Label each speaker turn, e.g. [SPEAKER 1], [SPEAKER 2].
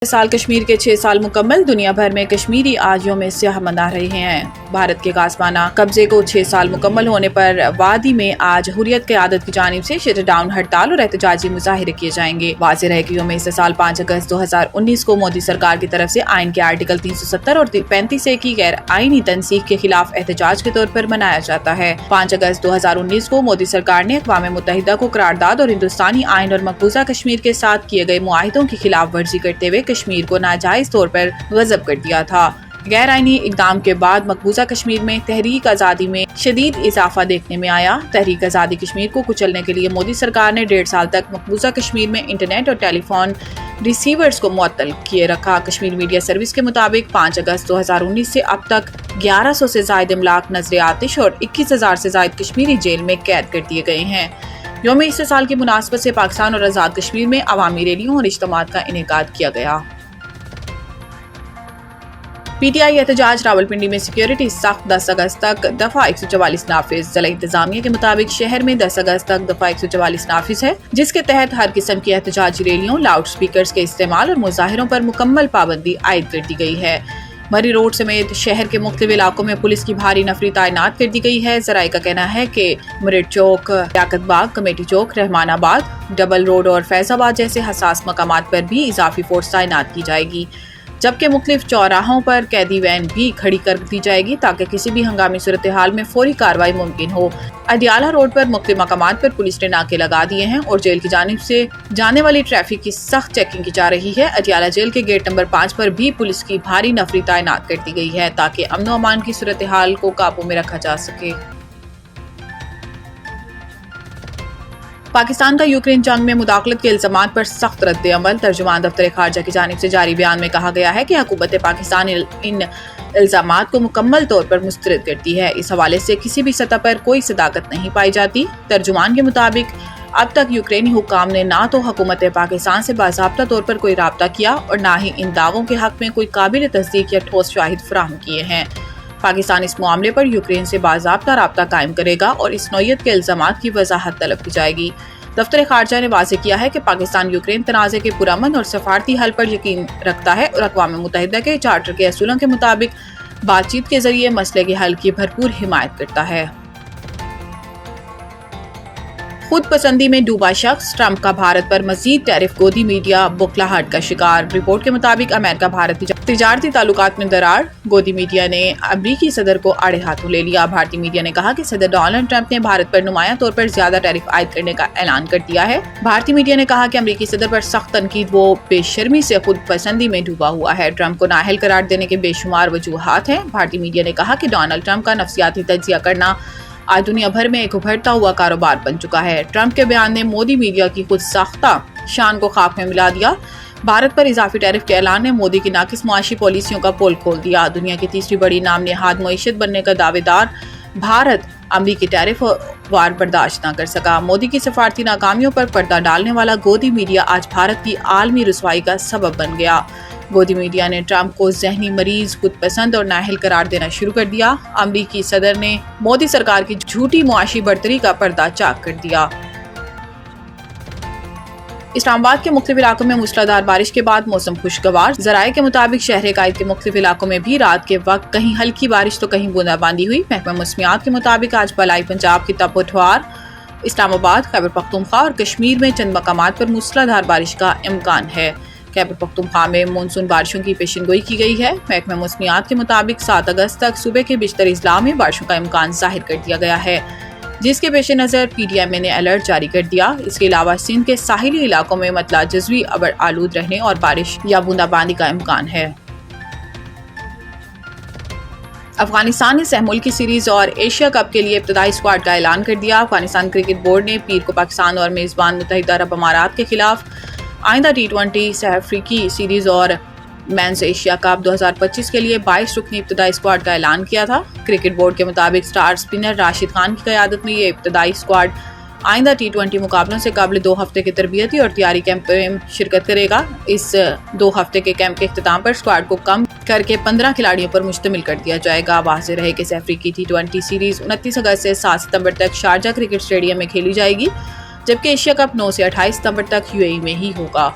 [SPEAKER 1] साल कश्मीर के 6 साल मुकम्मल। दुनिया भर में कश्मीरी आज यौम स्याह मना रहे हैं। भारत के गासबाना कब्जे को 6 साल मुकम्मल होने पर वादी में आज हुर्रियत क़यादत की जानिब से शट डाउन हड़ताल और एहतजाजी मुजाहिरे किए जाएंगे। वाज़ेह रहे कि यौम इस्तेसाल 5 अगस्त 2019 को मोदी सरकार की तरफ से आइन के आर्टिकल 370 और 35 की गैर आइनी तनसीख के खिलाफ एहतजाज के तौर पर मनाया जाता है। 5 अगस्त 2019 को मोदी सरकार ने अक़वाम मुत्तहिदा को करारदाद और हिंदुस्तानी आइन और मकबूजा कश्मीर के साथ किए गए मुआहिदों की खिलाफ वर्जी करते हुए कश्मीर को नाजायज तौर पर गज़ब कर दिया था। गैर आइनी इक़दाम के बाद मकबूजा कश्मीर में तहरीक आज़ादी में शदीद इजाफा देखने में आया। तहरीक आज़ादी कश्मीर को कुचलने के लिए मोदी सरकार ने 1.5 साल तक मकबूजा कश्मीर में इंटरनेट और टेलीफोन रिसीवर्स को मुअत्तल किए रखा। कश्मीर मीडिया सर्विस के मुताबिक 5 अगस्त 2019 से अब तक 1100 से ज़ायद इमलाक नजर आतिश और 21,000 से ज़ायद कश्मीरी जेल में कैद कर दिए गए हैं। यौम इस्तेसाल की मुनासबत से पाकिस्तान और आज़ाद कश्मीर में अवामी रैलियों और इज्तिमात का इनेकाद किया गया। PTI एहतजाज। रावलपिंडी में सिक्योरिटी सख्त। 10 अगस्त तक दफा 144 नाफिज। जिला इंतजामिया के मुताबिक शहर में 10 अगस्त तक दफा 144 नाफिज है, जिसके तहत हर किस्म की एहतजाजी रैलियों, लाउड स्पीकर्स के इस्तेमाल और मुजाहिरों पर मुकम्मल पाबंदी आयद कर दी गई है। मरी रोड समेत शहर के मुख्तलिफ इलाकों में पुलिस की भारी नफरी तैनात कर दी गई है। जराये का कहना है कि मुरिड चौक, लियाकत बाग, कमेटी चौक, रहमानाबाद, डबल रोड और फैजाबाद जैसे हसास मकामात पर भी इजाफी फोर्स तैनात की जाएगी, जबकि मुख्तलिफ चौराहों पर कैदी वैन भी खड़ी कर दी जाएगी ताकि किसी भी हंगामी सूरत हाल में फौरी कार्रवाई मुमकिन हो। अडियाला रोड पर मुख्तलिफ मकामात पर पुलिस ने नाके लगा दिए हैं और जेल की जानिब से जाने वाली ट्रैफिक की सख्त चेकिंग की जा रही है। अडियाला जेल के गेट नंबर 5 पर भी पुलिस की भारी नफरी तैनात कर दी गई है ताकि अमन व अमान की सूरत हाल को काबू में रखा जा सके। पाकिस्तान का यूक्रेन जंग में मुदाखलत के इल्जामात पर सख्त रद्द अमल। तर्जुमान दफ्तर खारजा की जानिब से जारी बयान में कहा गया है कि हुकूमत पाकिस्तान इन इल्जामात को मुकम्मल तौर पर मुस्तरद करती है। इस हवाले से किसी भी सतह पर कोई सदाकत नहीं पाई जाती। तर्जुमान के मुताबिक अब तक यूक्रेनी हुक्काम ने ना तो हुकूमत पाकिस्तान से बाज़ाब्ता तौर पर कोई राब्ता किया और ना ही इन दावों के हक में कोई काबिल तस्दीक या ठोस शाहिद फराहम किए हैं। पाकिस्तान इस मामले पर यूक्रेन से बाज़ाब्ता राब्ता कायम करेगा और इस नौयत के इल्जामात की वजाहत तलब की जाएगी। दफ्तर खारजा ने वाज़ेह किया है कि पाकिस्तान यूक्रेन तनाज़े के पुरअमन और सफारती हल पर यकीन रखता है और अक़वाम मुत्तहिदा के चार्टर के असूलों के मुताबिक बातचीत के जरिए मसले के हल की भरपूर हिमायत करता है। खुद पसंदी में डूबा शख्स, ट्रंप का भारत पर मजीद टैरिफ। गोदी मीडिया बुखलाहट का शिकार। रिपोर्ट के मुताबिक अमेरिका भारत तिजारती ताल्लुकात में दरार। गोदी मीडिया ने अमरीकी सदर को आड़े हाथों ले लिया। भारतीय मीडिया ने कहा कि सदर डोनाल्ड ट्रंप ने भारत पर नुमाया तौर पर ज्यादा टैरिफ आयद करने का ऐलान कर दिया है। भारतीय मीडिया ने कहा कि अमरीकी सदर पर सख्त तनकीद वो बेशर्मी से खुद पसंदी में डूबा हुआ है। ट्रंप को नाअहल करार देने के बेशुमार वजूहात हैं। भारतीय मीडिया ने कहा कि डोनाल्ड ट्रंप का नफ्सियाती तज्जिया करना आज दुनिया भर में एक उभरता हुआ कारोबार बन चुका है। ट्रंप के बयान ने मोदी मीडिया की खुद साख्ता शान को खाक में मिला दिया। भारत पर इजाफी टैरिफ के ऐलान ने मोदी की नाकिस मुआशी पॉलिसियों का पोल खोल दिया। दुनिया की तीसरी बड़ी नाम नेहाद मईशत बनने का दावेदार भारत अमरीकी टैरिफ वार बर्दाश्त न कर सका। मोदी की सफारती नाकामियों पर पर्दा डालने वाला गोदी मीडिया आज भारत की आलमी रुसवाई का सबब बन गया। गोदी मीडिया ने ट्रंप को ज़हनी मरीज, खुद पसंद और नाअहल करार देना शुरू कर दिया। अमरीकी सदर ने मोदी सरकार की झूठी मुआशी बर्तरी का पर्दा चाक कर दिया। इस्लामाबाद के मुख्तलिफ इलाकों में मूसलाधार बारिश के बाद मौसम खुशगवार। जराये के मुताबिक शहर कायद के मुख्तलिफ इलाकों में भी रात के वक्त कहीं हल्की बारिश तो कहीं बूंदाबांदी हुई। महकमा मौसमियात के मुताबिक आज बलाई पंजाब की तपोठवार, इस्लामाबाद, खैबर पख्तूनख्वा और कश्मीर में चंद मकामात पर मूसलाधार बारिश का इम्कान है। खैबर पख्तूनख्वा में मानसून बारिशों की पेशिनगोई की गई है। महकमा मौसमियात के मुताबिक 7 अगस्त तक सूबे के बिश्तर अजला में बारिशों का इम्कान जाहिर कर दिया गया है, जिसके पेश नज़र PDMA ने अलर्ट जारी कर दिया। इसके अलावा सिंध के साहिली इलाकों में मतला जज़वी अबर आलूद रहने और बारिश या बूंदाबांदी का इम्कान है। अफगानिस्तान ने सह मुल्की सीरीज और एशिया कप के लिए इब्तदाई स्क्वाड का ऐलान कर दिया। अफगानिस्तान क्रिकेट बोर्ड ने पीर को पाकिस्तान और मेज़बान मुत्तहिदा अरब अमारात के खिलाफ आइंदा T20 सह अफ्रीकी सीरीज और मेंस एशिया कप 2025 के लिए 22 रुकनी इब्तदाई स्क्वाड का ऐलान किया था। क्रिकेट बोर्ड के मुताबिक स्टार स्पिनर राशिद खान की क़यादत में ये इब्तदाई स्क्वाड आइंदा T20 मुकाबलों से कबल 2 हफ्ते के तरबियती और तैयारी कैंप में शिरकत करेगा। इस 2 हफ्ते के कैंप के इख्तिताम पर स्क्वाड को कम करके 15 खिलाड़ियों पर मुश्तमिल कर दिया जाएगा। वाज़ेह रहे कि अफ्रीकी T20 सीरीज 29 अगस्त से 7 सितंबर तक शारजा क्रिकेट स्टेडियम में खेली जाएगी, जबकि एशिया कप 9 से 28 सितंबर तक UAE में ही होगा।